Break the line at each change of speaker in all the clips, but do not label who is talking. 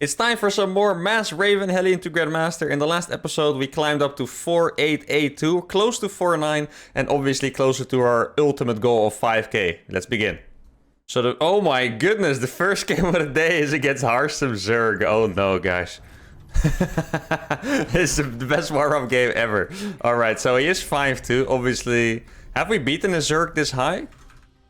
It's time for some more Mass Raven Hellion to Grandmaster. In the last episode, we climbed up to 4882, close to 49, and obviously closer to our ultimate goal of 5k. Let's begin. So, oh my goodness, the first game of the day is against Hearthstone Zerg. Oh no, guys. It's the best warm-up game ever. Alright, so he is 5-2, obviously. Have we beaten a Zerg this high?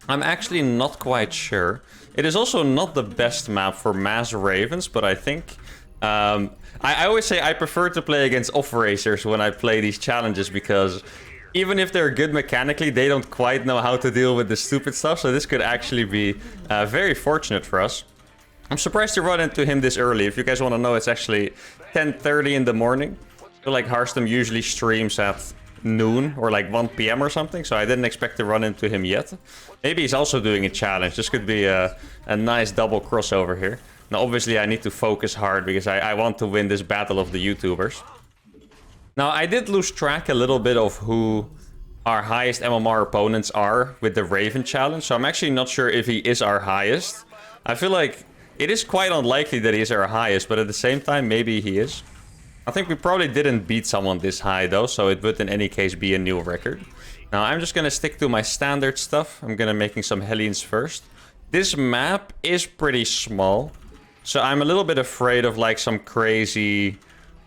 I'm actually not quite sure. It is also not the best map for Mass Ravens, but I think... I always say I prefer to play against off-racers when I play these challenges, because even if they're good mechanically, they don't quite know how to deal with the stupid stuff, so this could actually be very fortunate for us. I'm surprised to run into him this early. If you guys want to know, it's actually 10:30 in the morning. I feel like Hearthstone usually streams at noon or like 1 p.m. or something, so I didn't expect to run into him yet. Maybe he's also doing a challenge. This could be a nice double crossover here. Now obviously I need to focus hard because I want to win this battle of the YouTubers. Now I did lose track a little bit of who our highest MMR opponents are with the Raven challenge, so I'm actually not sure if he is our highest. I feel like it is quite unlikely that he's our highest, but at the same time maybe he is. I think we probably didn't beat someone this high though, so it would in any case be a new record. Now I'm just gonna stick to my standard stuff. I'm gonna making some Hellions first. This map is pretty small, so I'm a little bit afraid of like some crazy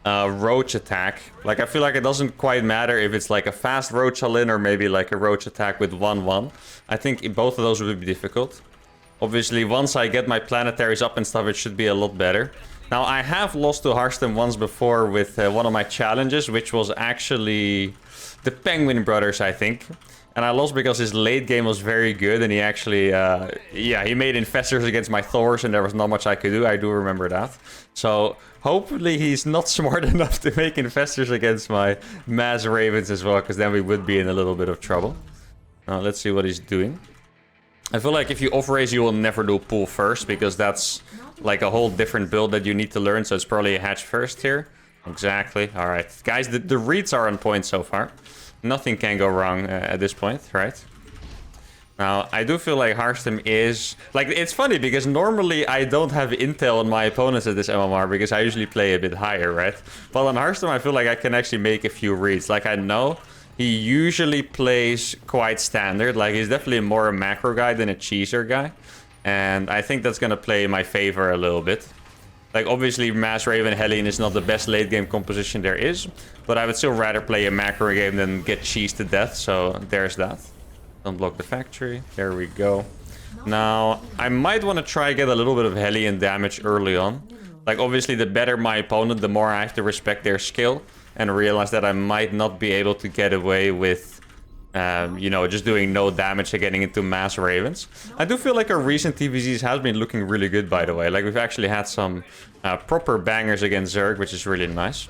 roach attack. Like I feel like it doesn't quite matter if it's like a fast roach all-in or maybe like a roach attack with 1-1. I think both of those would be difficult. Obviously once I get my planetaries up and stuff, it should be a lot better. Now, I have lost to Hearthstone once before with one of my challenges, which was actually the Penguin Brothers, I think. And I lost because his late game was very good, and he actually, yeah, he made infestors against my Thors, and there was not much I could do. I do remember that. So, hopefully he's not smart enough to make infestors against my Mass Ravens as well, because then we would be in a little bit of trouble. Now, let's see what he's doing. I feel like if you off-race, you will never do pull first, because that's like a whole different build that you need to learn, so it's probably a hatch first here. Exactly. Alright. Guys, the reads are on point so far. Nothing can go wrong at this point, right? Now, I do feel like Hearthstone is... Like, it's funny, because normally I don't have intel on my opponents at this MMR, because I usually play a bit higher, right? But on Hearthstone, I feel like I can actually make a few reads. Like, I know he usually plays quite standard. Like, he's definitely more a macro guy than a cheeser guy. And I think that's going to play in my favor a little bit. Like, obviously, Mass Raven Hellion is not the best late-game composition there is. But I would still rather play a macro game than get cheesed to death. So, there's that. Don't block the factory. There we go. Now, I might want to try get a little bit of Hellion damage early on. Like, obviously, the better my opponent, the more I have to respect their skill. And realize that I might not be able to get away with... you know, just doing no damage and getting into Mass Ravens. I do feel like our recent TVZs has been looking really good, by the way. Like, we've actually had some proper bangers against Zerg, which is really nice.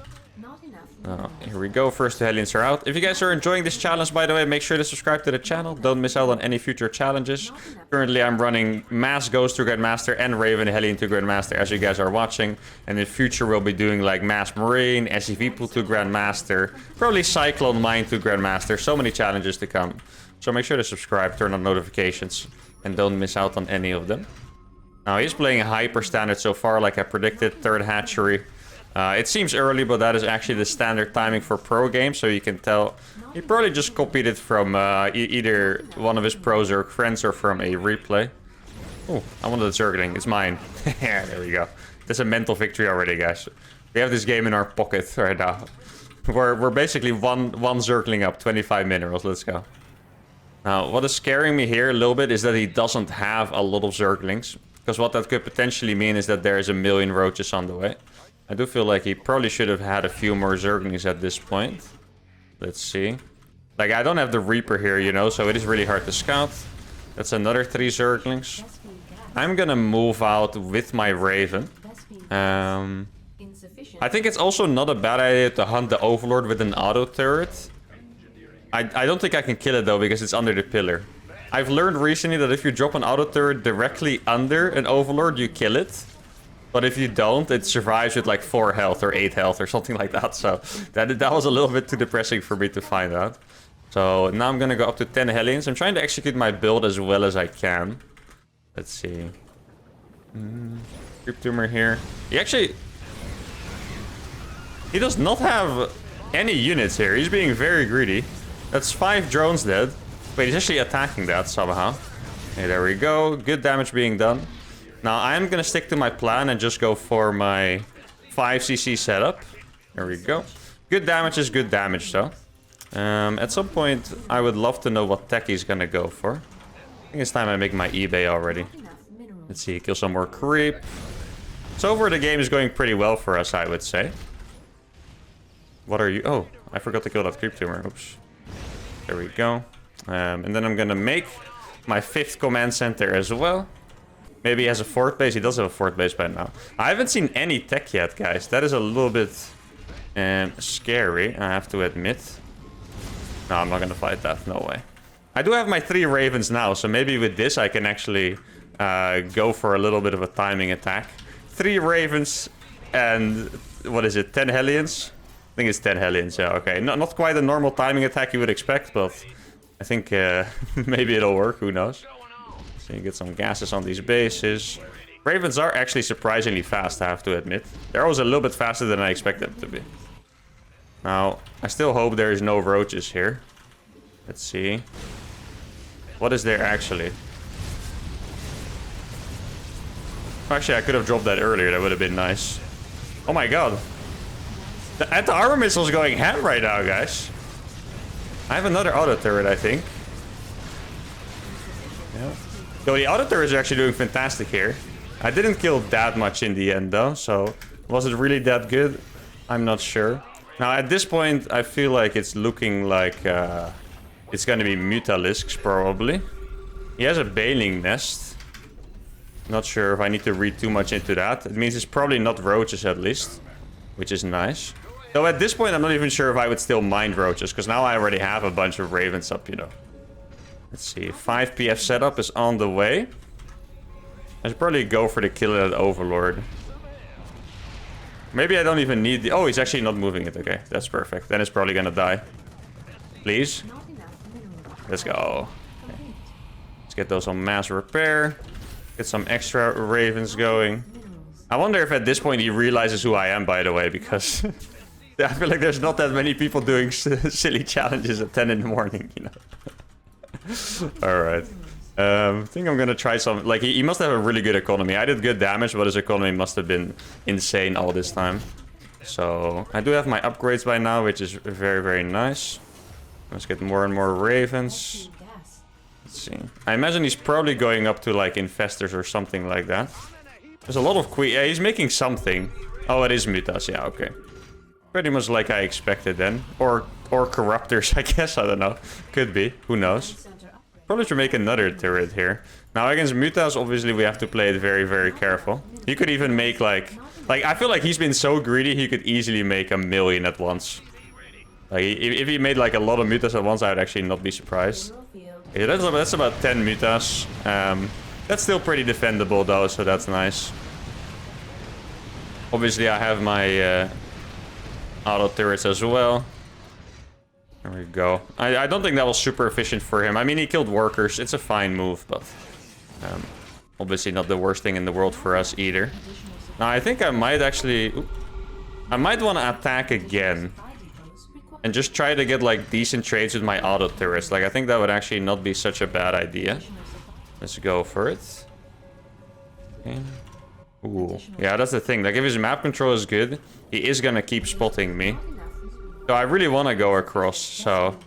Here we go. First two Hellions are out. If you guys are enjoying this challenge, by the way, make sure to subscribe to the channel. Don't miss out on any future challenges. Currently, I'm running Mass Ghost to Grandmaster and Raven Hellion to Grandmaster, as you guys are watching. And in the future, we'll be doing like Mass Marine, SCV Pool to Grandmaster, probably Cyclone Mine to Grandmaster. So many challenges to come. So make sure to subscribe, turn on notifications, and don't miss out on any of them. Now, he's playing hyper standard so far, like I predicted, third hatchery. It seems early, but that is actually the standard timing for pro games, so you can tell he probably just copied it from either one of his pro Zerg friends or from a replay. Oh, I wanted the Zergling. It's mine. There we go. That's a mental victory already, guys. We have this game in our pocket right now. We're basically one Zergling up, 25 minerals. Let's go. Now, what is scaring me here a little bit is that he doesn't have a lot of Zerglings. Because what that could potentially mean is that there's a million roaches on the way. I do feel like he probably should have had a few more Zerglings at this point. Let's see. Like, I don't have the Reaper here, you know, so it is really hard to scout. That's another 3 Zerglings. I'm gonna move out with my Raven. I think it's also not a bad idea to hunt the Overlord with an auto turret. I don't think I can kill it, though, because it's under the pillar. I've learned recently that if you drop an auto turret directly under an Overlord, you kill it. But if you don't, it survives with like 4 health or 8 health or something like that. So that was a little bit too depressing for me to find out. So now I'm going to go up to 10 Hellions. I'm trying to execute my build as well as I can. Let's see. Creep tumor here. He actually... He does not have any units here. He's being very greedy. That's 5 drones dead. Wait, he's actually attacking that somehow. Okay, there we go. Good damage being done. Now, I'm gonna stick to my plan and just go for my 5cc setup. There we go. Good damage is good damage, though. At some point, I would love to know what tech he's gonna go for. I think it's time I make my eBay already. Let's see, kill some more creep. So far, the game is going pretty well for us, I would say. What are you? Oh, I forgot to kill that creep tumor. Oops. There we go. And then I'm gonna make my 5th command center as well. Maybe he has a 4th base. He does have a 4th base by now. I haven't seen any tech yet, guys. That is a little bit scary, I have to admit. No, I'm not gonna fight that. No way. I do have my 3 ravens now, so maybe with this I can actually go for a little bit of a timing attack. 3 ravens and what is it? 10 Hellions? I think it's 10 Hellions. Yeah, okay. Not quite a normal timing attack you would expect, but I think maybe it'll work. Who knows? So you get some gases on these bases. Ravens are actually surprisingly fast, I have to admit. They're always a little bit faster than I expect them to be. Now, I still hope there is no roaches here. Let's see. What is there actually? Actually, I could have dropped that earlier. That would have been nice. Oh my god. The anti-armor missile is going ham right now, guys. I have another auto turret, I think. Yeah. So the auto turrets are actually doing fantastic here. I didn't kill that much in the end, though. So was it really that good? I'm not sure. Now, at this point, I feel like it's looking like it's going to be Mutalisks, probably. He has a Baling Nest. Not sure if I need to read too much into that. It means it's probably not roaches, at least. Which is nice. Though at this point, I'm not even sure if I would still mind roaches. Because now I already have a bunch of ravens up, you know. Let's see. 5 PF setup is on the way. I should probably go for the kill at Overlord. Maybe I don't even need the... Oh, he's actually not moving it. Okay, that's perfect. Then it's probably gonna die. Please. Let's go. Okay. Let's get those on mass repair. Get some extra ravens going. I wonder if at this point he realizes who I am, by the way, because I feel like there's not that many people doing silly challenges at 10 in the morning, you know. Alright. I think I'm gonna try some... Like, he must have a really good economy. I did good damage, but his economy must have been insane all this time. So, I do have my upgrades by now, which is very, very nice. Let's get more and more ravens. Let's see. I imagine he's probably going up to, like, infestors or something like that. There's a lot of queen... Yeah, he's making something. Oh, it is mutas. Yeah, okay. Pretty much like I expected then. Or corruptors, I guess. I don't know. Could be. Who knows? Probably should make another turret here. Now, against mutas, obviously, we have to play it very, very careful. He could even make, like... Like, I feel like he's been so greedy, he could easily make 1,000,000 at once. Like, if he made, like, a lot of mutas at once, I would actually not be surprised. Okay, that's about 10 mutas. That's still pretty defendable, though, so that's nice. Obviously, I have my auto turrets as well. There we go. I don't think that was super efficient for him. I mean, he killed workers. It's a fine move, but obviously not the worst thing in the world for us either. Now, I think I might actually... I might want to attack again. And just try to get, like, decent trades with my auto turrets. Like, I think that would actually not be such a bad idea. Let's go for it. Okay. Ooh. Yeah, that's the thing. Like, if his map control is good, he is gonna keep spotting me. So I really want to go across, so...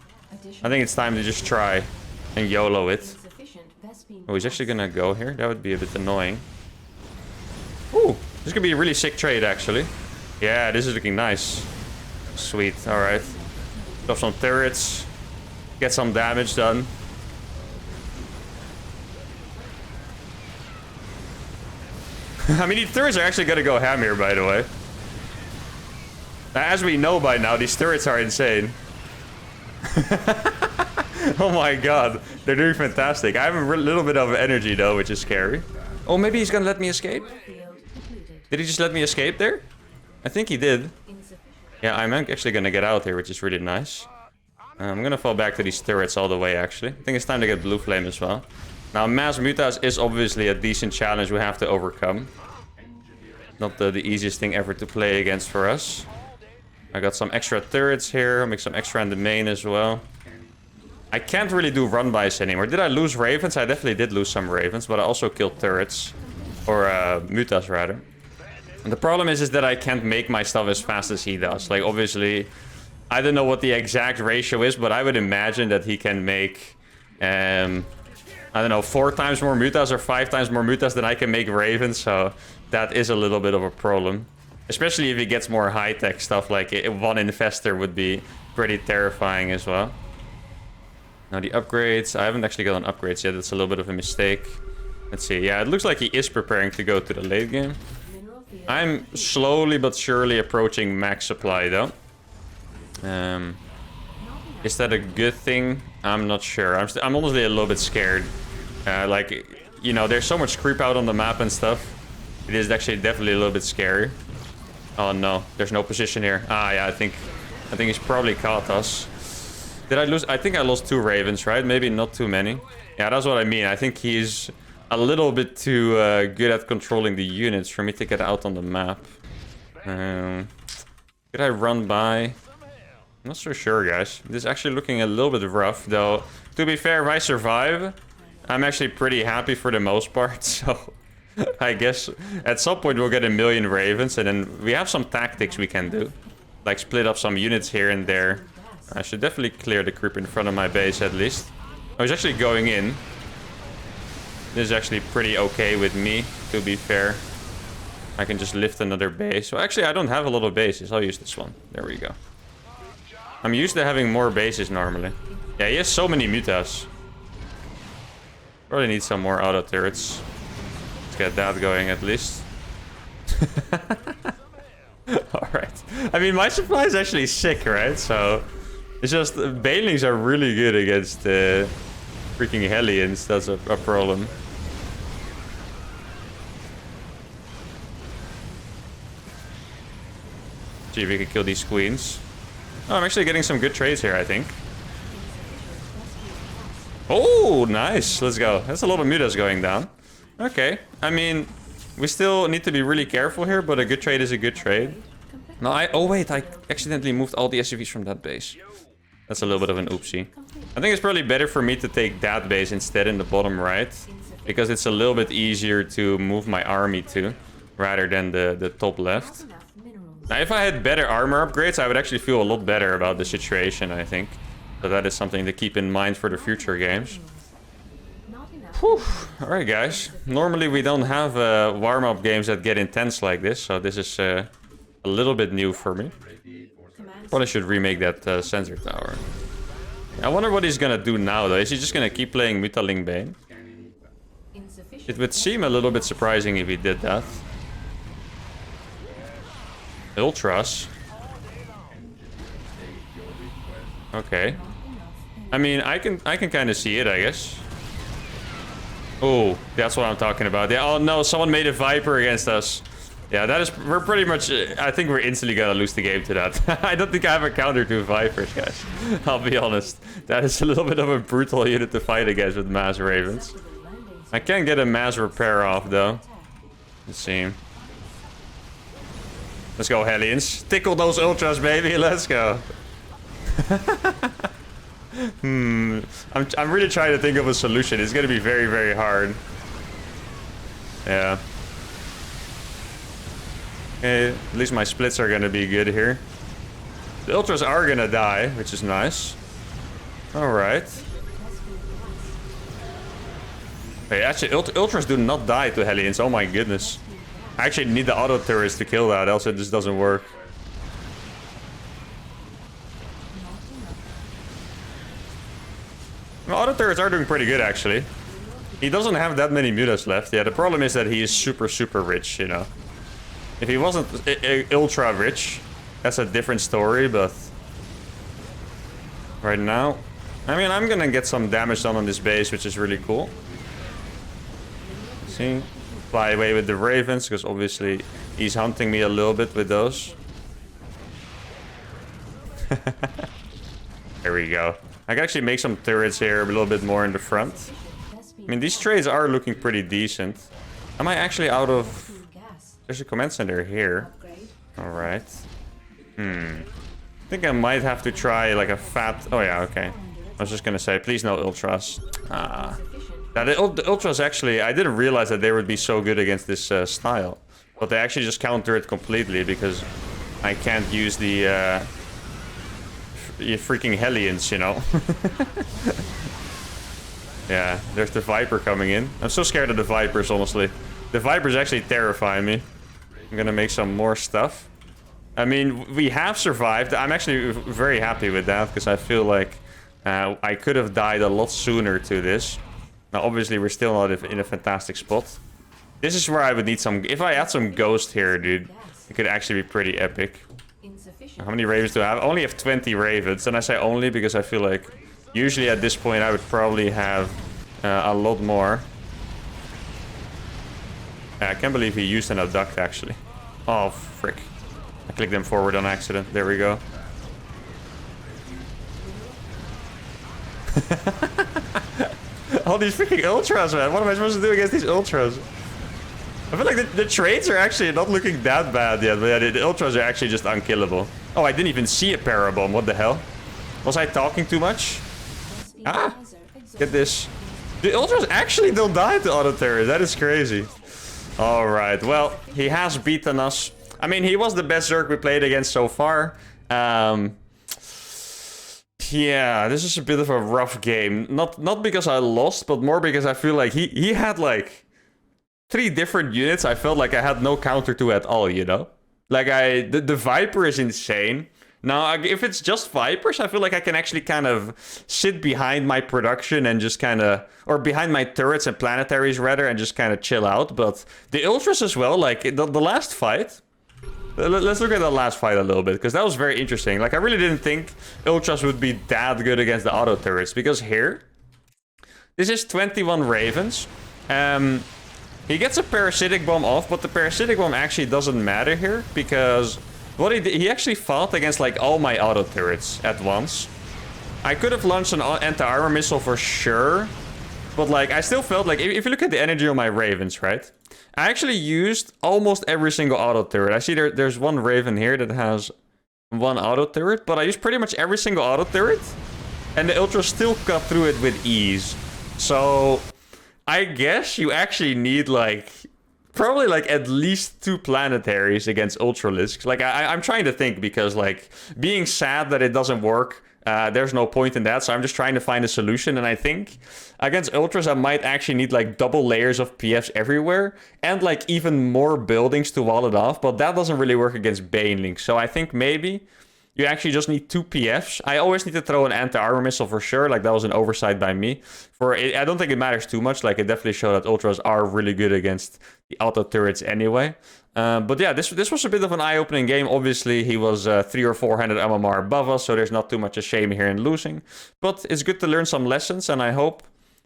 I think it's time to just try and YOLO it. Oh, he's actually gonna go here? That would be a bit annoying. Ooh, this could be a really sick trade, actually. Yeah, this is looking nice. Sweet, alright. Drop some turrets. Get some damage done. I mean, these turrets are actually gonna go ham here, by the way. As we know by now, these turrets are insane. Oh my god, they're doing fantastic. I have a little bit of energy, though, which is scary. Oh, maybe he's gonna let me escape? Did he just let me escape there? I think he did. Yeah, I'm actually gonna get out here, which is really nice. I'm gonna fall back to these turrets all the way, actually. I think it's time to get Blue Flame as well. Now, Mass Mutas is obviously a decent challenge we have to overcome. Not the easiest thing ever to play against for us. I got some extra turrets here. I'll make some extra in the main as well. I can't really do run-bys anymore. Did I lose ravens? I definitely did lose some ravens, but I also killed turrets. Or mutas, rather. And the problem is that I can't make my stuff as fast as he does. Like, obviously, I don't know what the exact ratio is, but I would imagine that he can make, I don't know, 4 times more mutas or 5 times more mutas than I can make ravens. So that is a little bit of a problem. Especially if he gets more high-tech stuff, like one infestor would be pretty terrifying as well. Now the upgrades, I haven't actually gotten upgrades yet. That's a little bit of a mistake. Let's see. Yeah, it looks like he is preparing to go to the late game. I'm slowly but surely approaching max supply though. Is that a good thing? I'm not sure. I'm honestly a little bit scared. Like, you know, there's so much creep out on the map and stuff. It is actually definitely a little bit scary. Oh no, there's no position here. Ah yeah, I think he's probably caught us. Did I lose? I think I lost 2 ravens, right? Maybe not too many. Yeah, that's what I mean. I think he's a little bit too good at controlling the units for me to get out on the map. Could I run by? I'm not so sure, guys. This is actually looking a little bit rough, though. To be fair, if I survive, I'm actually pretty happy for the most part. So I guess at some point we'll get 1 million ravens, and then we have some tactics we can do. Like split up some units here and there. I should definitely clear the creep in front of my base at least. I was actually going in. This is actually pretty okay with me, to be fair. I can just lift another base. So actually, I don't have a lot of bases. I'll use this one. There we go. I'm used to having more bases normally. Yeah, he has so many mutas. Probably need some more auto turrets. Let's get that going at least. Alright. I mean, my supply is actually sick, right? So it's just Banelings are really good against freaking Hellions. That's a problem. See if we can kill these queens. Oh, I'm actually getting some good trades here, I think. Oh, nice. Let's go. That's a lot of mutas going down. Okay. I mean, we still need to be really careful here, but a good trade is a good trade. No, oh wait, I accidentally moved all the SCVs from that base. That's a little bit of an oopsie. I think it's probably better for me to take that base instead in the bottom right, because it's a little bit easier to move my army to, rather than the top left. Now, if I had better armor upgrades, I would actually feel a lot better about the situation, I think. So that is something to keep in mind for the future games. Whew. Alright, guys. Normally we don't have warm-up games that get intense like this, so this is a little bit new for me. Probably should remake that sensor tower. I wonder what he's gonna do now, though. Is he just gonna keep playing Mutaling Bane? It would seem a little bit surprising if he did that. Ultras. Okay. I mean, I can kind of see it, I guess. Oh, that's what I'm talking about. Yeah. Oh no, someone made a Viper against us. Yeah, that is. We're pretty much. I think we're instantly gonna lose the game to that. I don't think I have a counter to Vipers, guys. I'll be honest. That is a little bit of a brutal unit to fight against with mass ravens. I can get a mass repair off though. Let's see. Let's go, Hellions. Tickle those ultras, baby. Let's go. I'm really trying to think of a solution. It's gonna be very, very hard. Yeah. Okay, at least my splits are gonna be good here. The ultras are gonna die, which is nice. Alright. Hey, actually, ultras do not die to Hellions. Oh my goodness. I actually need the auto turrets to kill that, else it just doesn't work. Well, auto turrets are doing pretty good, actually. He doesn't have that many mutas left. Yeah, the problem is that he is super, super rich, you know. If he wasn't ultra rich, that's a different story, but... Right now... I mean, I'm gonna get some damage done on this base, which is really cool. See? Fly away with the ravens, because obviously he's hunting me a little bit with those. There we go. I can actually make some turrets here a little bit more in the front. I mean, these trades are looking pretty decent. Am I actually out of... There's a command center here. Alright. I think I might have to try like a fat... Oh yeah, okay. I was just gonna say, please no ultras. Ah. Now the ultras actually, I didn't realize that they would be so good against this style. But they actually just counter it completely because I can't use the freaking Hellions, you know. Yeah, there's the Viper coming in. I'm so scared of the Vipers, honestly. The Vipers actually terrify me. I'm gonna make some more stuff. I mean, we have survived. I'm actually very happy with that because I feel like I could have died a lot sooner to this. Now, obviously, we're still not in a fantastic spot. This is where I would need some... If I add some Ghost here, dude, it could actually be pretty epic. How many Ravens do I have? I only have 20 Ravens. And I say only because I feel like usually at this point I would probably have a lot more. I can't believe he used an abduct, actually. Oh, frick. I clicked them forward on accident. There we go. All these freaking ultras, man. What am I supposed to do against these ultras? I feel like the trades are actually not looking that bad yet. But yeah, the ultras are actually just unkillable. Oh, I didn't even see a parabomb. What the hell? Was I talking too much? Ah! Get this. The ultras actually don't die to auto terror. That is crazy. Alright, well, he has beaten us. I mean, he was the best Zerg we played against so far. Yeah, this is a bit of a rough game. Not because I lost, but more because I feel like he had like 3 different units I felt like I had no counter to at all, you know? Like the Viper is insane. Now, if it's just Vipers, I feel like I can actually kind of sit behind my production and just kind of... Or behind my turrets and planetaries, rather, and just kind of chill out. But the Ultras as well, like the last fight... Let's look at the last fight a little bit, because that was very interesting. Like, I really didn't think Ultras would be that good against the auto turrets. Because here, this is 21 Ravens. He gets a Parasitic Bomb off, but the Parasitic Bomb actually doesn't matter here, because what he did, he actually fought against, like, all my auto turrets at once. I could have launched an anti-armor missile for sure, but, like, I still felt like, if you look at the energy on my Ravens, right? I actually used almost every single auto turret. I see there's one Raven here that has one auto turret, but I used pretty much every single auto turret, and the Ultra still cut through it with ease. So I guess you actually need like probably like at least 2 planetaries against Ultralisks. Like I'm trying to think, because like being sad that it doesn't work, there's no point in that, so I'm just trying to find a solution. And I think against Ultras I might actually need like double layers of PFs everywhere and like even more buildings to wall it off, but that doesn't really work against Banelings. So I think maybe you actually just need 2 PFs. I always need to throw an anti-armor missile for sure. Like that was an oversight by me. I don't think it matters too much. Like it definitely showed that Ultras are really good against the auto turrets anyway. But yeah, this was a bit of an eye-opening game. Obviously, he was 300 or 400 MMR above us, so there's not too much a shame here in losing. But it's good to learn some lessons, and I hope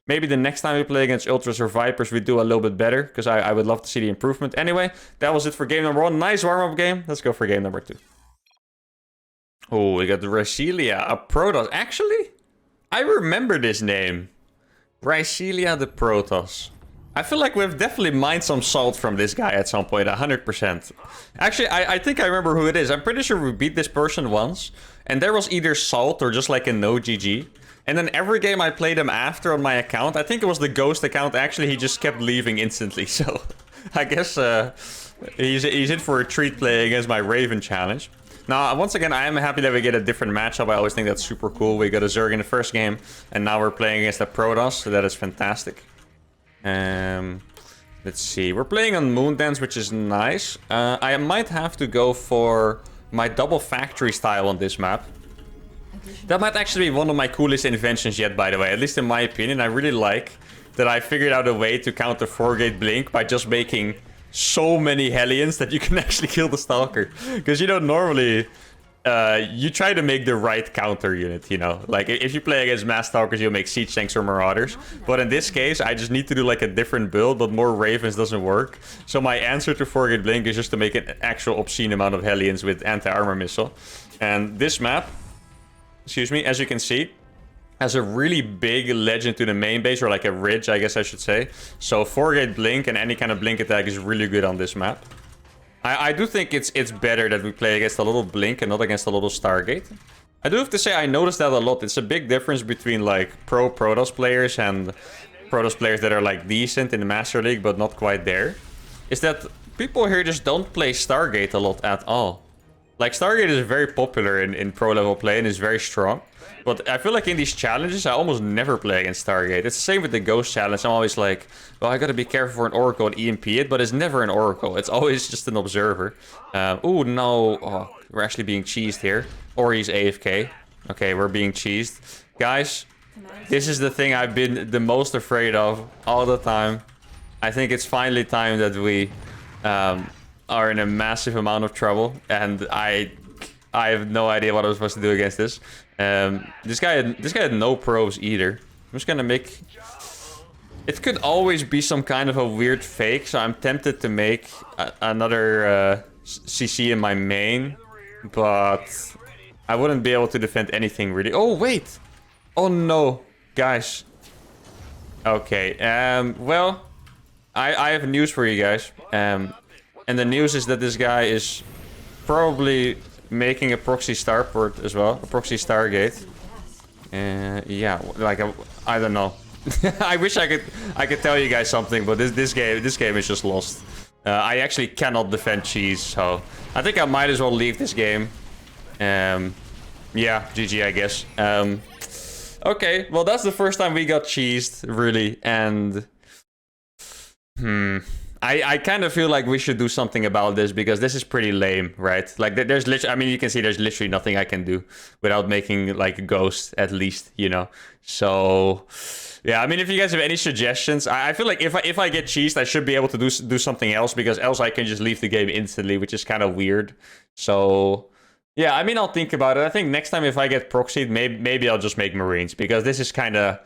maybe the next time we play against Ultras or Vipers, we do a little bit better, because I would love to see the improvement. Anyway, that was it for game number 1. Nice warm-up game. Let's go for game number 2. Oh, we got the Rycelia, a Protoss. Actually, I remember this name. Rycelia the Protoss. I feel like we've definitely mined some salt from this guy at some point, 100%. Actually, I think I remember who it is. I'm pretty sure we beat this person once, and there was either salt or just like a no GG. And then every game I played him after on my account, I think it was the Ghost account, actually, he just kept leaving instantly. So I guess he's in for a treat playing against my Raven challenge. Now, once again, I am happy that we get a different matchup. I always think that's super cool. We got a Zerg in the first game, and now we're playing against a Protoss, so that is fantastic. Let's see. We're playing on Moondance, which is nice. I might have to go for my double factory style on this map. That might actually be one of my coolest inventions yet, by the way. At least in my opinion. I really like that I figured out a way to counter 4-gate blink by just making so many Hellions that you can actually kill the Stalker. Because, you know, normally you try to make the right counter unit, you know. Like, if you play against Mass Stalkers, you'll make Siege Tanks or Marauders. But in this case, I just need to do, like, a different build, but more Ravens doesn't work. So my answer to 4-gate blink is just to make an actual obscene amount of Hellions with anti-armor missile. And this map, excuse me, as you can see, has a really big ledge into the main base, or like a ridge, I guess I should say. So 4-gate blink and any kind of blink attack is really good on this map. I do think it's better that we play against a little Blink and not against a little Stargate. I do have to say I noticed that a lot. It's a big difference between like pro Protoss players and Protoss players that are like decent in the Master League but not quite there. Is that people here just don't play Stargate a lot at all. Like Stargate is very popular in pro level play and is very strong. But I feel like in these challenges, I almost never play against Stargate. It's the same with the Ghost challenge. I'm always like, well, I gotta be careful for an Oracle and EMP it, but it's never an Oracle. It's always just an Observer. Oh, no. Oh, we're actually being cheesed here. Or he's AFK. Okay, we're being cheesed. Guys, this is the thing I've been the most afraid of all the time. I think it's finally time that we are in a massive amount of trouble. And I have no idea what I'm supposed to do against this. This guy had no probes either. I'm just gonna make... It could always be some kind of a weird fake, so I'm tempted to make another CC in my main, but I wouldn't be able to defend anything really. Oh wait! Oh no, guys. Okay. Well, I have news for you guys. And the news is that this guy is probably making a proxy starport as well, a proxy Stargate. Yeah, like I don't know. I wish I could tell you guys something, but this game is just lost. I actually cannot defend cheese, so I think I might as well leave this game. Yeah, GG, I guess. Okay, well that's the first time we got cheesed, really, and I kind of feel like we should do something about this because this is pretty lame, right? Like there's literally, I mean, you can see there's literally nothing I can do without making like a ghost at least, you know. So yeah, I mean, if you guys have any suggestions, I feel like if I get cheesed, I should be able to do something else because else I can just leave the game instantly, which is kind of weird. So yeah, I mean, I'll think about it. I think next time if I get proxied, maybe I'll just make Marines because this is kind of,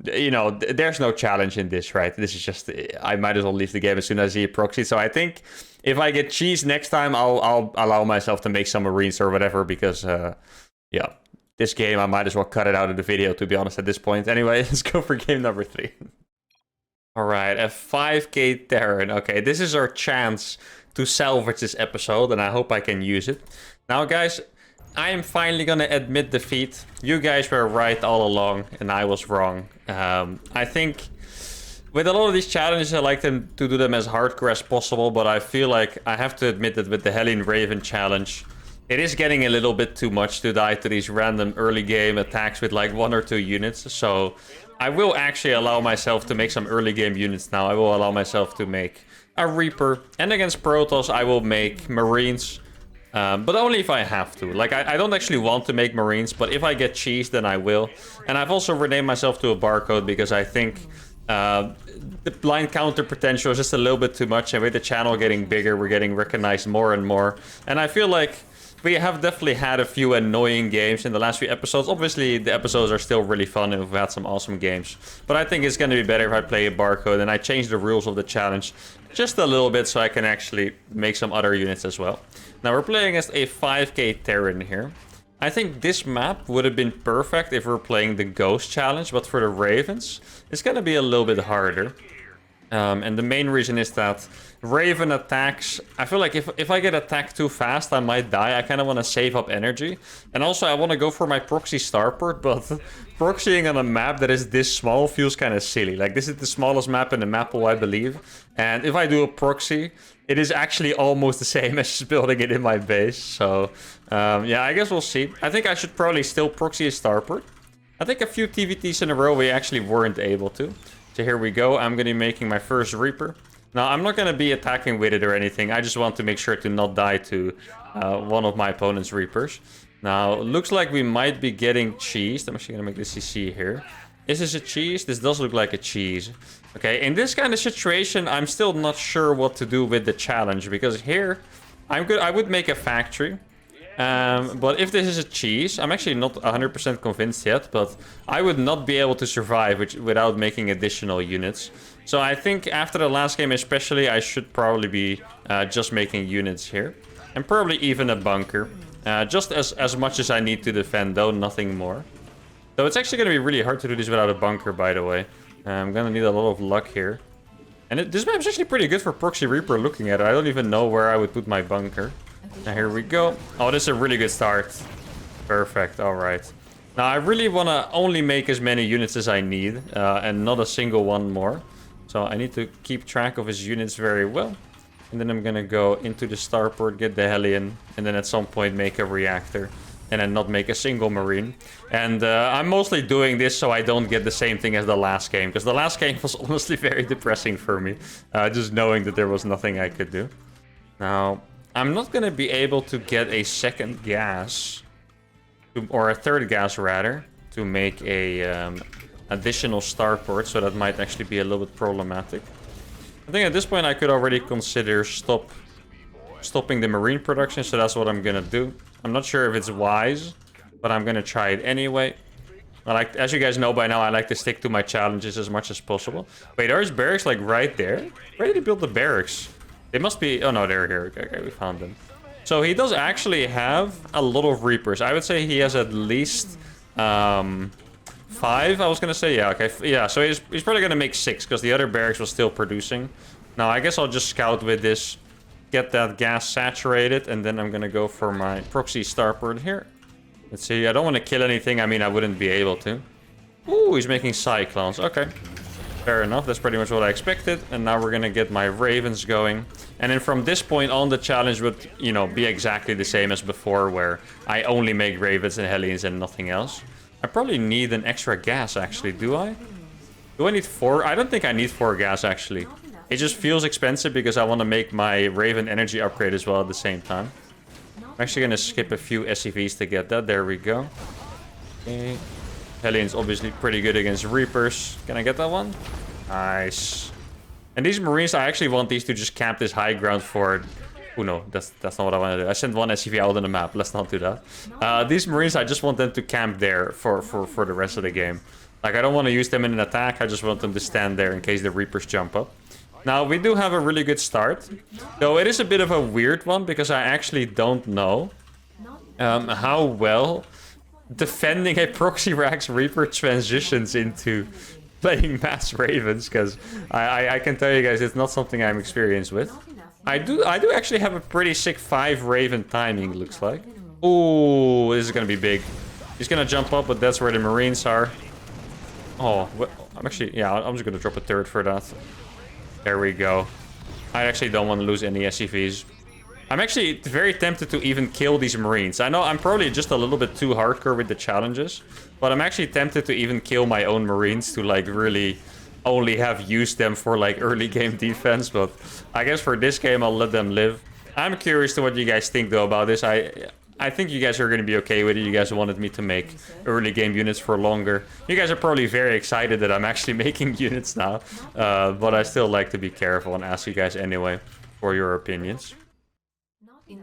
you know, there's no challenge in this, right? This is just, I might as well leave the game as soon as I see a proxy. So I think if I get cheese next time, I'll allow myself to make some Marines or whatever because, yeah, this game, I might as well cut it out of the video, to be honest, at this point. Anyway, let's go for game number 3. All right, a 5k Terran. Okay, this is our chance to salvage this episode, and I hope I can use it. Now, guys, I am finally gonna admit defeat. You guys were right all along, and I was wrong. I think with a lot of these challenges, I like them to do them as hardcore as possible, but I feel like I have to admit that with the Hellion Raven challenge, it is getting a little bit too much to die to these random early game attacks with like 1 or 2 units. So I will actually allow myself to make some early game units now. I will allow myself to make a Reaper, and against Protoss, I will make Marines. But only if I have to. Like, I don't actually want to make Marines, but if I get cheese, then I will. And I've also renamed myself to a barcode because I think the blind counter potential is just a little bit too much. And with the channel getting bigger, we're getting recognized more and more. And I feel like we have definitely had a few annoying games in the last few episodes. Obviously, the episodes are still really fun and we've had some awesome games. But I think it's going to be better if I play a barcode and I change the rules of the challenge just a little bit so I can actually make some other units as well. Now, we're playing against a 5k Terran here. I think this map would have been perfect if we're playing the Ghost challenge, but for the Ravens, it's going to be a little bit harder. And the main reason is that Raven attacks, I feel like if I get attacked too fast, I might die. I kind of want to save up energy. And also, I want to go for my proxy starport, but proxying on a map that is this small feels kind of silly. Like, this is the smallest map in the map pool, I believe. And if I do a proxy, it is actually almost the same as just building it in my base. So, yeah, I guess we'll see. I think I should probably still proxy a starport. I think a few TVTs in a row we actually weren't able to. So here we go. I'm going to be making my first Reaper. Now, I'm not going to be attacking with it or anything. I just want to make sure to not die to one of my opponent's Reapers. Now, looks like we might be getting cheesed. I'm actually going to make this CC here. Is this a cheese? This does look like a cheese. Okay, in this kind of situation, I'm still not sure what to do with the challenge. Because here, I would make a factory. But if this is a cheese, I'm actually not 100% convinced yet, but I would not be able to survive without making additional units. So I think after the last game especially, I should probably be just making units here. And probably even a bunker. Just as much as I need to defend though, nothing more. Though it's actually going to be really hard to do this without a bunker, by the way. I'm going to need a lot of luck here. And this map's actually pretty good for Proxy Reaper looking at it. I don't even know where I would put my bunker. Now here we go. Oh, this is a really good start. Perfect, alright. Now I really want to only make as many units as I need. And not a single one more. So I need to keep track of his units very well. And then I'm gonna go into the starport, get the Hellion. And then at some point make a reactor. And then not make a single Marine. And I'm mostly doing this so I don't get the same thing as the last game. Because the last game was honestly very depressing for me. Just knowing that there was nothing I could do. Now, I'm not going to be able to get a second gas. Or a third gas, rather. To make a additional starport. So that might actually be a little bit problematic. I think at this point I could already consider stopping the Marine production. So that's what I'm going to do. I'm not sure if it's wise, but I'm gonna try it anyway. As you guys know by now, I like to stick to my challenges as much as possible. Wait, are his barracks like right there? Where did he build the barracks? They must be... Oh no, they're here. Okay, we found them. So he does actually have a lot of Reapers. I would say he has at least 5, I was gonna say. Yeah, okay. Yeah, so he's probably gonna make 6, because the other barracks was still producing. Now, I guess I'll just scout with this. Get that gas saturated, and then I'm gonna go for my proxy starport here. Let's see, I don't want to kill anything. I mean, I wouldn't be able to. Ooh, he's making cyclones. Okay, fair enough. That's pretty much what I expected. And now we're gonna get my ravens going. And then from this point on, the challenge would, you know, be exactly the same as before, where I only make ravens and hellions and nothing else. I probably need an extra gas, actually. Do I? Do I need 4? I don't think I need 4 gas, actually. It just feels expensive because I want to make my Raven energy upgrade as well at the same time. I'm actually going to skip a few SCVs to get that. There we go. Okay. Hellion's obviously pretty good against Reapers. Can I get that one? Nice. And these Marines, I actually want these to just camp this high ground for... Oh no, that's not what I want to do. I sent one SCV out on the map. Let's not do that. These Marines, I just want them to camp there for the rest of the game. Like, I don't want to use them in an attack. I just want them to stand there in case the Reapers jump up. Now, we do have a really good start. Though it is a bit of a weird one, because I actually don't know how well defending a Proxy Rax Reaper transitions into playing mass Ravens. Because I can tell you guys, it's not something I'm experienced with. I do actually have a pretty sick 5 Raven timing, looks like. Ooh, this is going to be big. He's going to jump up, but that's where the Marines are. Oh, I'm actually... Yeah, I'm just going to drop a turret for that. There we go. I actually don't want to lose any SCVs. I'm actually very tempted to even kill these Marines. I know I'm probably just a little bit too hardcore with the challenges, but I'm actually tempted to even kill my own Marines to like really only have used them for like early game defense. But I guess for this game, I'll let them live. I'm curious to what you guys think though about this. I think you guys are going to be okay with it. You guys wanted me to make early game units for longer. You guys are probably very excited that I'm actually making units now. But I still like to be careful and ask you guys anyway for your opinions.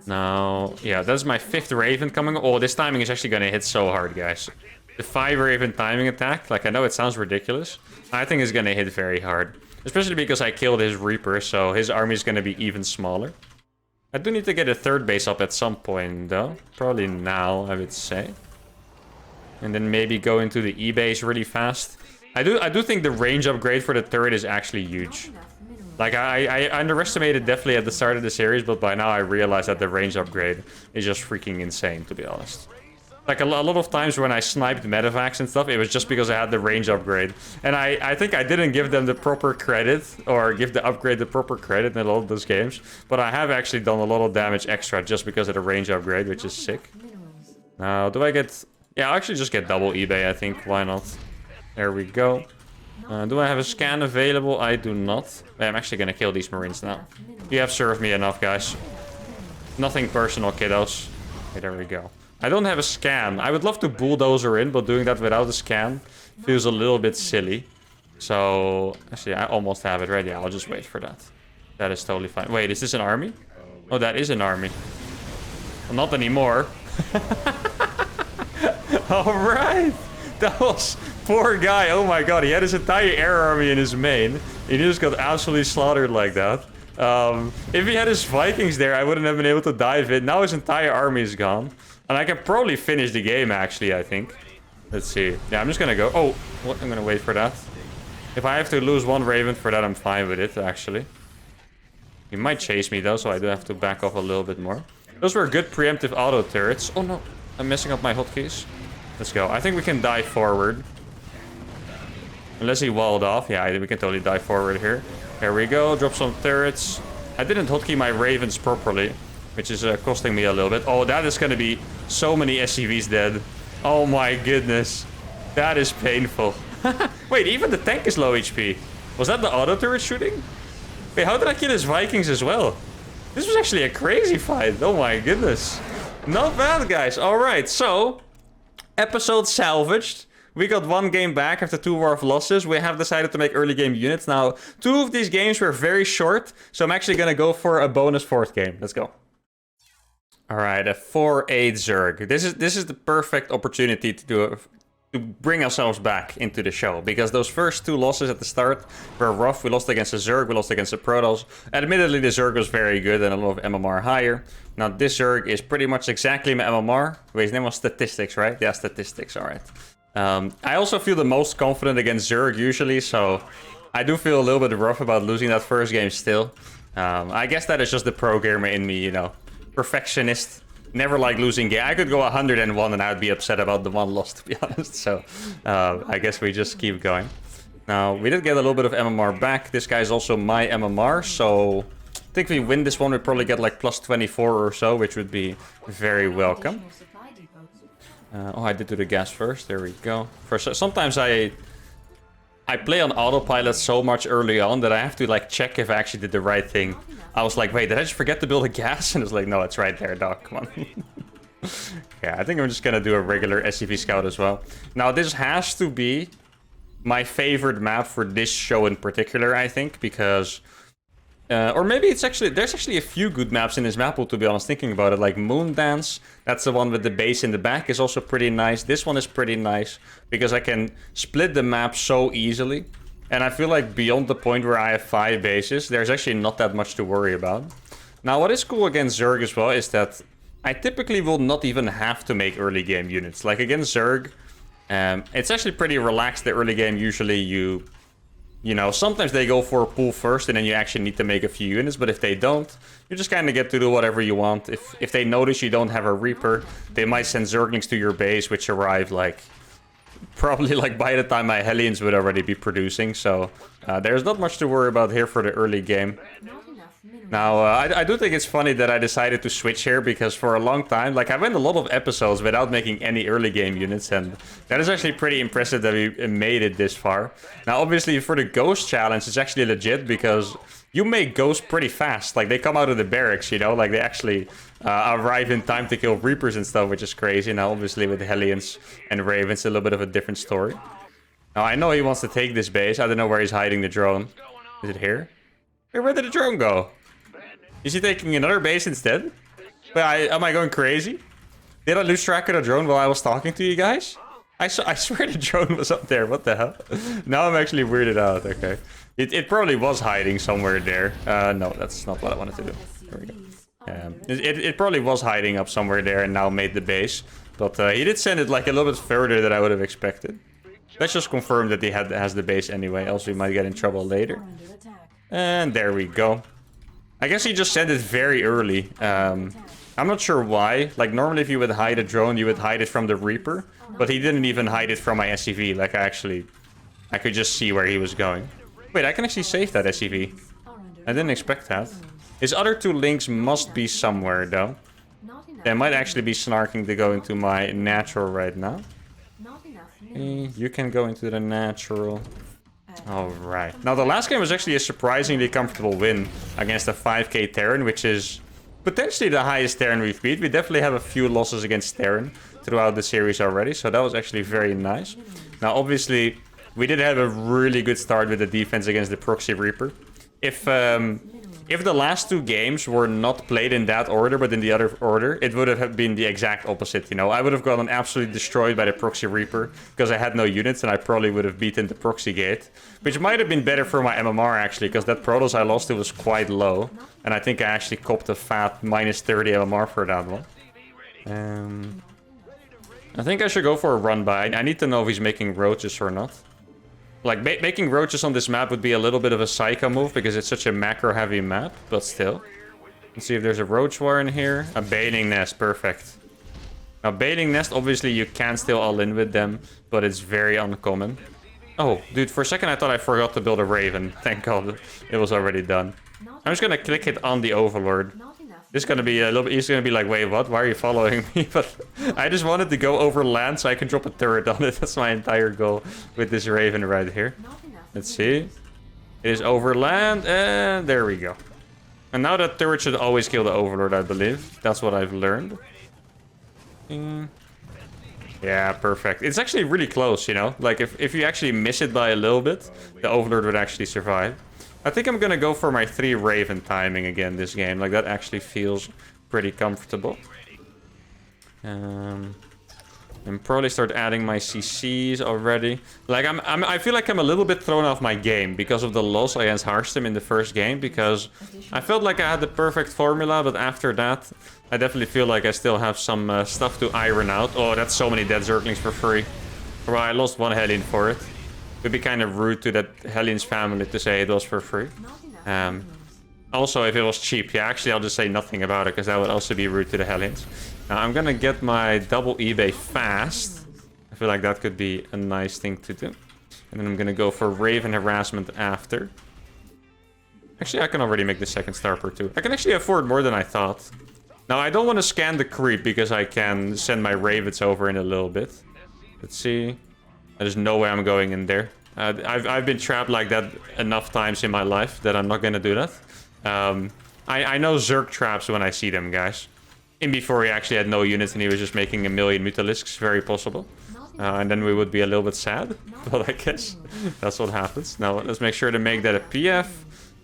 Now, yeah, that's my 5th Raven coming. Oh, this timing is actually going to hit so hard, guys. The 5 Raven timing attack, like I know it sounds ridiculous. I think it's going to hit very hard. Especially because I killed his Reaper, so his army is going to be even smaller. I do need to get a 3rd base up at some point, though. Probably now, I would say. And then maybe go into the E base really fast. I do think the range upgrade for the turret is actually huge. Like, I underestimated definitely at the start of the series, but by now I realize that the range upgrade is just freaking insane, to be honest. Like, a lot of times when I sniped medevacs and stuff, it was just because I had the range upgrade. And I think I didn't give them the proper credit, or give the upgrade the proper credit in a lot of those games. But I have actually done a lot of damage extra just because of the range upgrade, which is sick. Now, do I get... Yeah, I'll actually just get double eBay, I think. Why not? There we go. Do I have a scan available? I do not. I'm actually going to kill these Marines now. You have served me enough, guys. Nothing personal, kiddos. Okay, there we go. I don't have a scan. I would love to bulldozer in, but doing that without a scan feels a little bit silly. So, actually, I almost have it ready. I'll just wait for that. That is totally fine. Wait, is this an army? Oh, that is an army. Well, not anymore. Alright! That was... Poor guy. Oh my god, he had his entire air army in his main. He just got absolutely slaughtered like that. If he had his Vikings there, I wouldn't have been able to dive in. Now his entire army is gone. And I can probably finish the game, actually, I think. Let's see. Yeah, I'm just gonna go... Oh, what? I'm gonna wait for that. If I have to lose one Raven for that, I'm fine with it, actually. He might chase me, though, so I do have to back off a little bit more. Those were good preemptive auto turrets. Oh, no. I'm messing up my hotkeys. Let's go. I think we can dive forward. Unless he walled off. Yeah, we can totally dive forward here. There we go. Drop some turrets. I didn't hotkey my Ravens properly, which is costing me a little bit. Oh, that is going to be so many SCVs dead. Oh, my goodness. That is painful. Wait, even the tank is low HP. Was that the auto turret shooting? Wait, how did I kill his Vikings as well? This was actually a crazy fight. Oh my goodness. Not bad, guys. Alright, so... episode salvaged. We got one game back after 2 war of losses. We have decided to make early game units. Now, 2 of these games were very short, so I'm actually gonna go for a bonus 4th game. Let's go. Alright, a 4-8 Zerg. This is the perfect opportunity to bring ourselves back into the show, because those first 2 losses at the start were rough. We lost against the Zerg, we lost against the Protoss. Admittedly, the Zerg was very good and a lot of MMR higher. Now, this Zerg is pretty much exactly my MMR. Wait, his name was Statistics, right? Yeah, Statistics, alright. I also feel the most confident against Zerg usually, so I do feel a little bit rough about losing that first game still. I guess that is just the pro gamer in me, you know. Perfectionist. Never like losing game. I could go 101 and I'd be upset about the one loss, to be honest. So, I guess we just keep going. Now, we did get a little bit of MMR back. This guy is also my MMR, so... I think if we win this one, we'd probably get like plus 24 or so, which would be very welcome. Oh, I did do the gas first. There we go. Sometimes I play on autopilot so much early on that I have to like check if I actually did the right thing. I was like, wait, did I just forget to build a gas? And it's like, no, it's right there, dog. Come on. Yeah, I think I'm just gonna do a regular SCV scout as well. Now, this has to be my favorite map for this show in particular, I think, because... or maybe it's actually... There's actually a few good maps in this map pool, to be honest, thinking about it. Like Moondance, that's the one with the base in the back, is also pretty nice. This one is pretty nice, because I can split the map so easily. And I feel like beyond the point where I have 5 bases, there's actually not that much to worry about. Now, what is cool against Zerg as well is that I typically will not even have to make early game units. Like against Zerg, it's actually pretty relaxed the early game. Usually you know, sometimes they go for a pull first and then you actually need to make a few units. But if they don't, you just kind of get to do whatever you want. If they notice you don't have a Reaper, they might send Zerglings to your base, which arrive like... probably like by the time my Hellions would already be producing. So there's not much to worry about here for the early game. Now, I do think it's funny that I decided to switch here, because for a long time, like I went a lot of episodes without making any early game units, and that is actually pretty impressive that we made it this far. Now, obviously for the Ghost challenge, it's actually legit, because you make Ghosts pretty fast. Like they come out of the barracks, you know, like they actually arrive in time to kill Reapers and stuff, which is crazy. Now, obviously with Hellions and Ravens, a little bit of a different story. Now, I know he wants to take this base. I don't know where he's hiding the drone. Is it here? Hey, where did the drone go? Is he taking another base instead? Wait, am I going crazy? Did I lose track of the drone while I was talking to you guys? I swear the drone was up there. What the hell? Now I'm actually weirded out. Okay. It probably was hiding somewhere there. No, that's not what I wanted to do. There we go. It probably was hiding up somewhere there and now made the base. But he did send it like a little bit further than I would have expected. Let's just confirm that he has the base anyway, else we might get in trouble later. And there we go. I guess he just sent it very early. I'm not sure why. Like, normally if you would hide a drone, you would hide it from the Reaper. But he didn't even hide it from my SCV. Like, I could just see where he was going. Wait, I can actually save that SCV. I didn't expect that. His other 2 links must be somewhere, though. They might actually be snarking to go into my natural right now. You can go into the natural. Alright. Now, the last game was actually a surprisingly comfortable win against a 5k Terran, which is potentially the highest Terran we've beat. We definitely have a few losses against Terran throughout the series already, so that was actually very nice. Now, obviously, we did have a really good start with the defense against the Proxy Reaper. If the last 2 games were not played in that order, but in the other order, it would have been the exact opposite, you know. I would have gotten absolutely destroyed by the Proxy Reaper because I had no units, and I probably would have beaten the Proxy Gate. Which might have been better for my MMR, actually, because that Protoss I lost to was quite low. And I think I actually copped a fat minus 30 MMR for that one. I think I should go for a run by. I need to know if he's making roaches or not. Like, making roaches on this map would be a little bit of a psycho move because it's such a macro-heavy map, but still. Let's see if there's a roach war in here. A baiting nest, perfect. Now, baiting nest, obviously you can still all in with them, but it's very uncommon. Oh, dude, for a second I thought I forgot to build a raven. Thank God it was already done. I'm just gonna click it on the overlord. This is gonna be a little bit, he's gonna be like, wait, what? Why are you following me? But I just wanted to go over land so I can drop a turret on it. That's my entire goal with this raven right here. Let's see. It is over land, and there we go. And now that turret should always kill the overlord, I believe. That's what I've learned. Yeah, perfect. It's actually really close, you know? Like, if you actually miss it by a little bit, the overlord would actually survive. I think I'm gonna go for my 3 raven timing again this game. Like, that actually feels pretty comfortable. And probably start adding my CCs already. Like, I feel like I'm a little bit thrown off my game because of the loss against Hearthstone in the first game. Because I felt like I had the perfect formula, but after that, I definitely feel like I still have some stuff to iron out. Oh, that's so many dead Zerglings for free. Well, I lost 1 Hellion for it. It would be kind of rude to that Hellion's family to say it was for free. Also, if it was cheap, yeah, actually I'll just say nothing about it because that would also be rude to the Hellions. Now, I'm gonna get my double eBay fast. I feel like that could be a nice thing to do. And then I'm gonna go for Raven Harassment after. Actually, I can already make the second Starper too. I can actually afford more than I thought. Now, I don't want to scan the creep because I can send my Ravens over in a little bit. Let's see. There's no way I'm going in there. I've been trapped like that enough times in my life that I'm not gonna do that. I know Zerg traps when I see them, guys. In before he actually had no units and he was just making a million Mutalisks, very possible. And then we would be a little bit sad, but I guess that's what happens. Now let's make sure to make that a PF,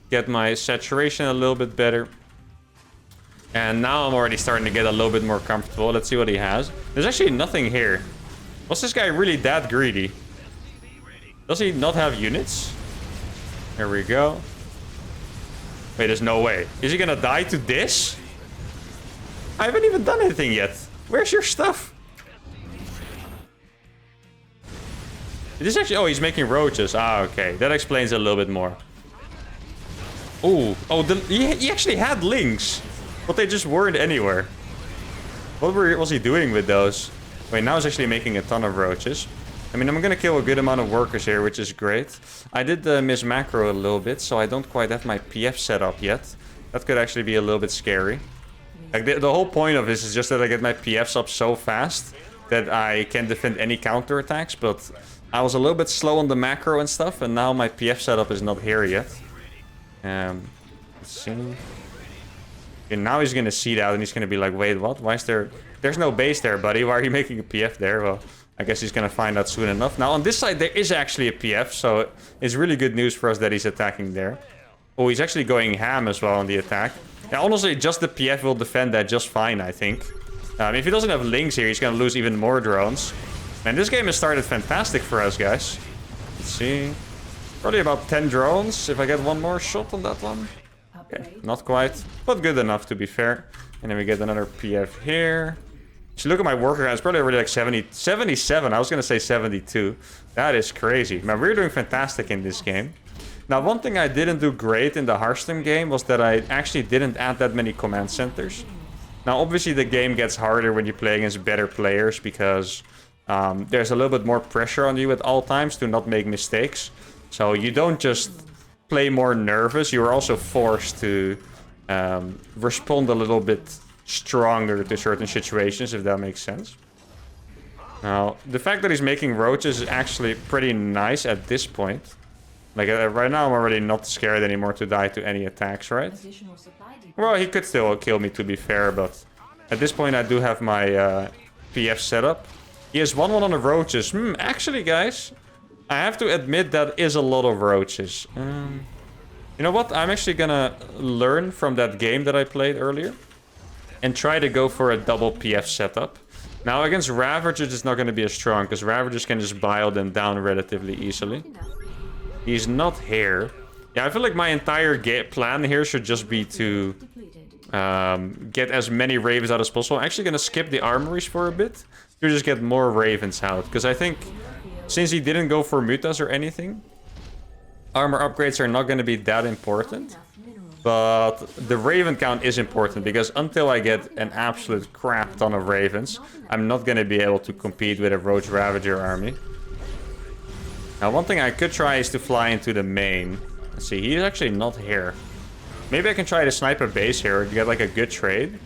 get my saturation a little bit better. And now I'm already starting to get a little bit more comfortable. Let's see what he has. There's actually nothing here. Was this guy really that greedy? Does he not have units? There we go. Wait, there's no way. Is he gonna die to this? I haven't even done anything yet. Where's your stuff? This actually... Oh, he's making roaches. Ah, okay. That explains a little bit more. Ooh. Oh, he actually had links. But they just weren't anywhere. What was he doing with those? Wait, now he's actually making a ton of roaches. I mean, I'm gonna kill a good amount of workers here, which is great. I did miss macro a little bit, so I don't quite have my PF set up yet. That could actually be a little bit scary. Like, the whole point of this is just that I get my PFs up so fast that I can defend any counterattacks, but I was a little bit slow on the macro and stuff, and now my PF setup is not here yet. Let's see. And now he's gonna see that and he's gonna be like, wait, what? Why is there... There's no base there, buddy. Why are you making a PF there? Well, I guess he's gonna find out soon enough. Now, on this side, there is actually a PF, so it's really good news for us that he's attacking there. Oh, he's actually going ham as well on the attack. Yeah, honestly, just the PF will defend that just fine, I think. If he doesn't have links here, he's gonna lose even more drones. Man, this game has started fantastic for us, guys. Let's see. Probably about 10 drones, if I get one more shot on that one. Okay, not quite, but good enough to be fair. And then we get another PF here. If you look at my worker count, it's probably already like 77. I was gonna say 72. That is crazy. Man, we're doing fantastic in this game. Now, one thing I didn't do great in the Hearthstone game was that I actually didn't add that many command centers. Now, obviously, the game gets harder when you play against better players because there's a little bit more pressure on you at all times to not make mistakes. So you don't just play more nervous, you are also forced to respond a little bit stronger to certain situations, if that makes sense. Now, the fact that he's making roaches is actually pretty nice at this point. Like, right now I'm already not scared anymore to die to any attacks, right? Well, he could still kill me, to be fair, but at this point I do have my PF set up. He has 1-1 on the roaches. Actually, guys, I have to admit that is a lot of roaches. You know what? I'm actually gonna learn from that game that I played earlier and try to go for a double PF setup. Now, against Ravagers, it's not going to be as strong because Ravagers can just bile them down relatively easily. He's not here. Yeah, I feel like my entire plan here should just be to get as many Ravens out as possible. I'm actually going to skip the armories for a bit to just get more Ravens out. Because I think since he didn't go for Mutas or anything, Armor upgrades are not going to be that important. But the Raven count is important, because until I get an absolute crap ton of Ravens, I'm not going to be able to compete with a Roach Ravager army. Now, one thing I could try is to fly into the main. Let's see, he's actually not here. Maybe I can try to snipe a base here to get like a good trade.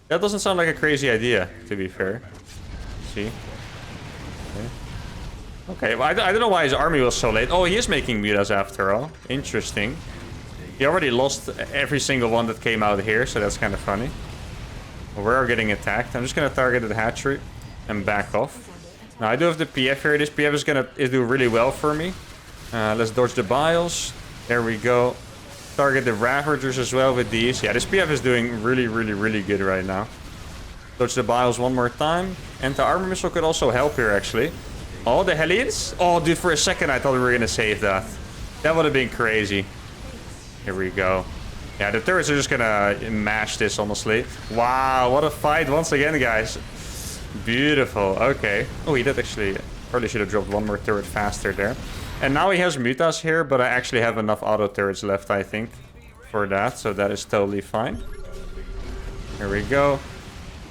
That doesn't sound like a crazy idea, to be fair. Let's see. Okay, well, I don't know why his army was so late. Oh, he is making mutas after all. Interesting. He already lost every single one that came out here, so that's kind of funny. Well, we're getting attacked. I'm just going to target the hatchery and back off. Now, I do have the PF here. This PF is going to do really well for me. Let's dodge the Biles. There we go. Target the Ravagers as well with these. Yeah, this PF is doing really, really, really good right now. Dodge the Biles one more time. And the armor missile could also help here, actually. Oh, the Hellions? Oh, dude, for a second I thought we were going to save that. That would have been crazy. Here we go. Yeah, the turrets are just going to mash this, honestly. Wow, what a fight once again, guys. Beautiful. Okay. Oh, he did actually. Probably should have dropped one more turret faster there. And now he has mutas here, but I actually have enough auto turrets left, I think, for that. So that is totally fine. Here we go.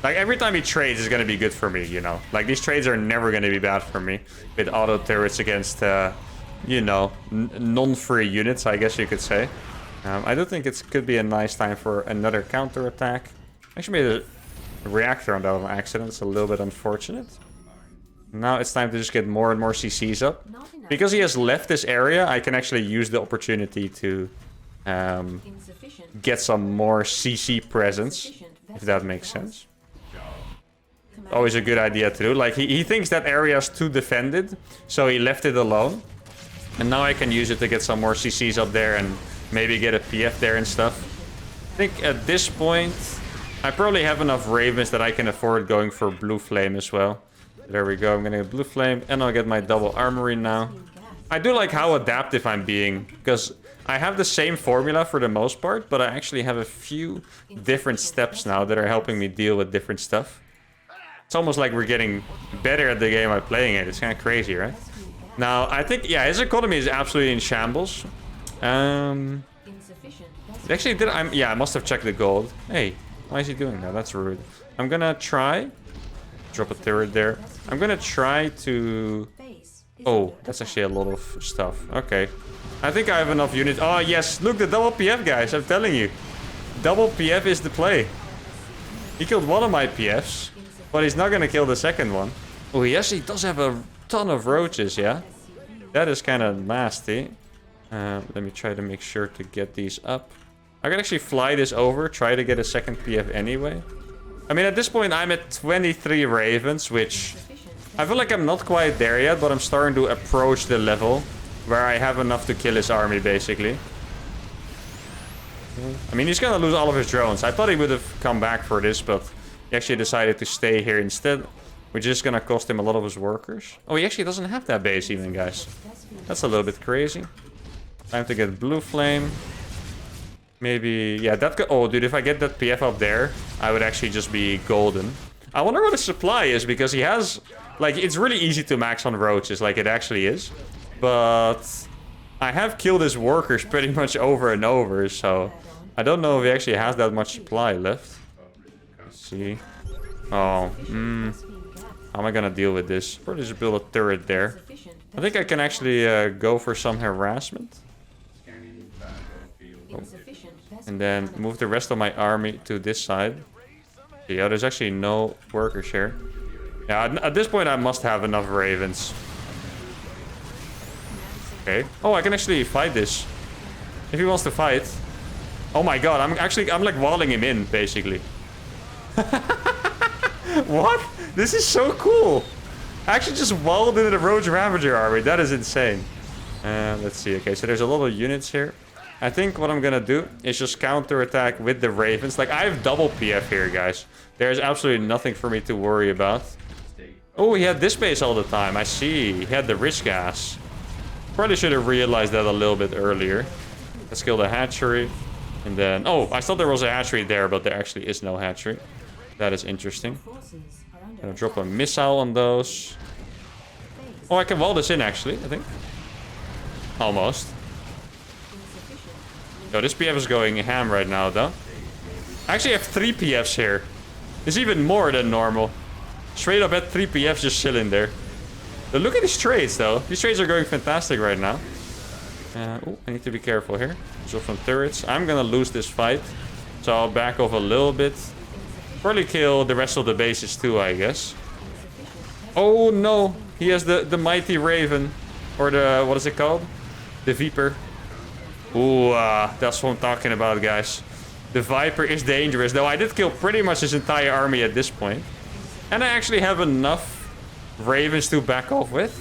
Like, every time he trades is going to be good for me, you know. Like, these trades are never going to be bad for me. With auto turrets against, you know, non-free units, I guess you could say. I do think it could be a nice time for another counter-attack. Actually made a reactor on that on accident. It's a little bit unfortunate. Now it's time to just get more and more CCs up. Because he has left this area, I can actually use the opportunity to get some more CC presence, if that makes sense. Always a good idea to do. Like, he thinks that area is too defended, so he left it alone. And now I can use it to get some more CCs up there and maybe get a PF there and stuff. I think at this point, I probably have enough Ravens that I can afford going for Blue Flame as well. There we go. I'm gonna get Blue Flame, and I'll get my double armory now. I do like how adaptive I'm being, because I have the same formula for the most part, but I actually have a few different steps now that are helping me deal with different stuff. It's almost like we're getting better at the game by playing it. It's kind of crazy, right? Now, I think, yeah, his economy is absolutely in shambles. Actually, yeah, I must have checked the gold. Hey, why is he doing that? That's rude. I'm gonna try. Drop a turret there. I'm gonna try to... Oh, that's actually a lot of stuff. Okay. I think I have enough units. Oh, yes. Look, the double PF, guys. I'm telling you. Double PF is the play. He killed one of my PFs, but he's not gonna kill the second one. Oh, yes, he does have a ton of roaches, yeah? That is kind of nasty. Let me try to make sure to get these up. I can actually fly this over, try to get a second PF anyway. I mean, at this point, I'm at 23 Ravens, which... I feel like I'm not quite there yet, but I'm starting to approach the level where I have enough to kill his army, basically. I mean, he's gonna lose all of his drones. I thought he would have come back for this, but he actually decided to stay here instead, which is gonna cost him a lot of his workers. Oh, he actually doesn't have that base even, guys. That's a little bit crazy. Time to get Blue Flame. Maybe, yeah, that could... Oh, dude, if I get that PF up there, I would actually just be golden. I wonder what his supply is, because he has... Like, it's really easy to max on roaches, like it actually is. But I have killed his workers pretty much over and over, so... I don't know if he actually has that much supply left. Let's see. Oh, how am I gonna deal with this? Probably just build a turret there. I think I can actually go for some harassment. Oh. And then move the rest of my army to this side. Yeah, there's actually no workers here. Yeah, at this point I must have enough Ravens. Okay. Oh, I can actually fight this. If he wants to fight. Oh my god, I'm like walling him in, basically. What? This is so cool. I actually just walled into the Roach Ravager army. That is insane. Let's see. Okay, so there's a lot of units here. I think what I'm gonna do is just counter-attack with the Ravens. Like, I have double PF here, guys. There's absolutely nothing for me to worry about. Oh, he had this base all the time. I see. He had the risk gas. Probably should have realized that a little bit earlier. Let's kill the hatchery. And then... Oh, I thought there was a hatchery there, but there actually is no hatchery. That is interesting. Gonna drop a missile on those. Oh, I can wall this in, actually, I think. Almost. Yo, this PF is going ham right now, though. I actually have 3 PFs here. It's even more than normal. Straight up at 3 PFs just chilling there. But look at these trades, though. These trades are going fantastic right now. Oh, I need to be careful here. So from turrets, I'm gonna lose this fight. So I'll back off a little bit. Probably kill the rest of the bases too, I guess. Oh no, he has the mighty Raven. Or the, what is it called? The Viper. Ooh, that's what I'm talking about, guys. The Viper is dangerous, though I did kill pretty much his entire army at this point. And I actually have enough Ravens to back off with.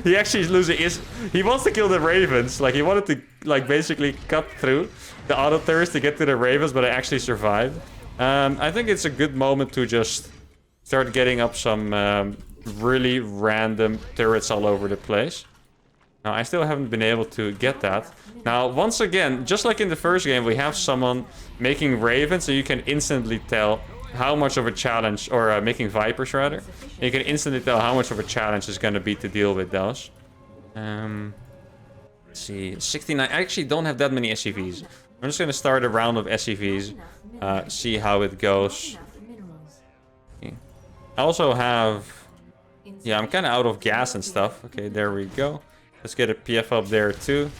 He actually is losing his... He wants to kill the Ravens. Like, he wanted to, like, basically cut through the auto turrets to get to the Ravens, but I actually survived. I think it's a good moment to just start getting up some really random turrets all over the place. Now, I still haven't been able to get that. Now, once again, just like in the first game, we have someone making Ravens, so you can instantly tell how much of a challenge, or making Vipers rather. And you can instantly tell how much of a challenge it's going to be to deal with those. Let's see, 69. I actually don't have that many SCVs. I'm just going to start a round of SCVs, see how it goes. Okay. I also have... Yeah, I'm kind of out of gas and stuff. Okay, there we go. Let's get a PF up there too.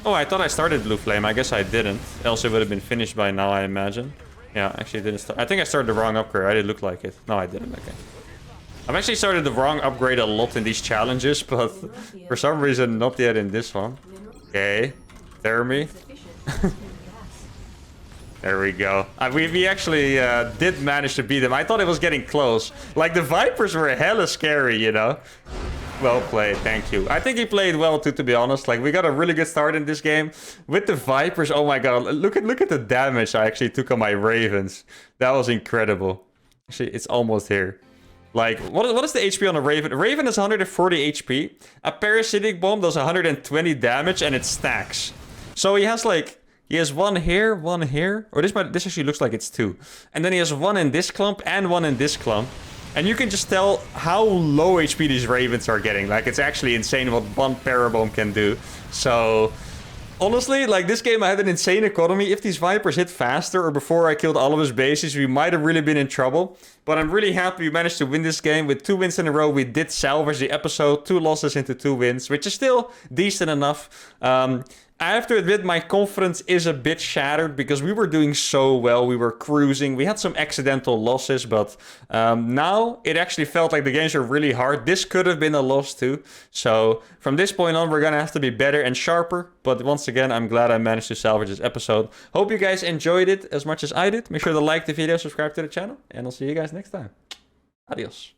Oh, I thought I started Blue Flame. I guess I didn't. Else it would have been finished by now, I imagine. Yeah, actually I didn't start. I think I started the wrong upgrade. I didn't look like it. No, I didn't. Okay. I've actually started the wrong upgrade a lot in these challenges, but for some reason not yet in this one. Okay. Thermi. There we go. We actually did manage to beat him. I thought it was getting close. Like, the Vipers were hella scary, you know? Well played, thank you. I think he played well too, to be honest. Like, we got a really good start in this game. With the Vipers, oh my god. Look at the damage I actually took on my Ravens. That was incredible. Actually, it's almost here. Like, what is the HP on a Raven? A Raven is 140 HP. A Parasitic Bomb does 120 damage and it stacks. So he has like... He has one here, or this actually looks like it's 2. And then he has one in this clump and one in this clump. And you can just tell how low HP these Ravens are getting. Like, it's actually insane what one Parabomb can do. So, honestly, like, this game I had an insane economy. If these Vipers hit faster or before I killed all of his bases, we might have really been in trouble. But I'm really happy we managed to win this game. With 2 wins in a row, we did salvage the episode. 2 losses into 2 wins, which is still decent enough. I have to admit, my confidence is a bit shattered because we were doing so well. We were cruising. We had some accidental losses, but now it actually felt like the games are really hard. This could have been a loss too. So from this point on, we're going to have to be better and sharper. But once again, I'm glad I managed to salvage this episode. Hope you guys enjoyed it as much as I did. Make sure to like the video, subscribe to the channel, and I'll see you guys next time. Adios.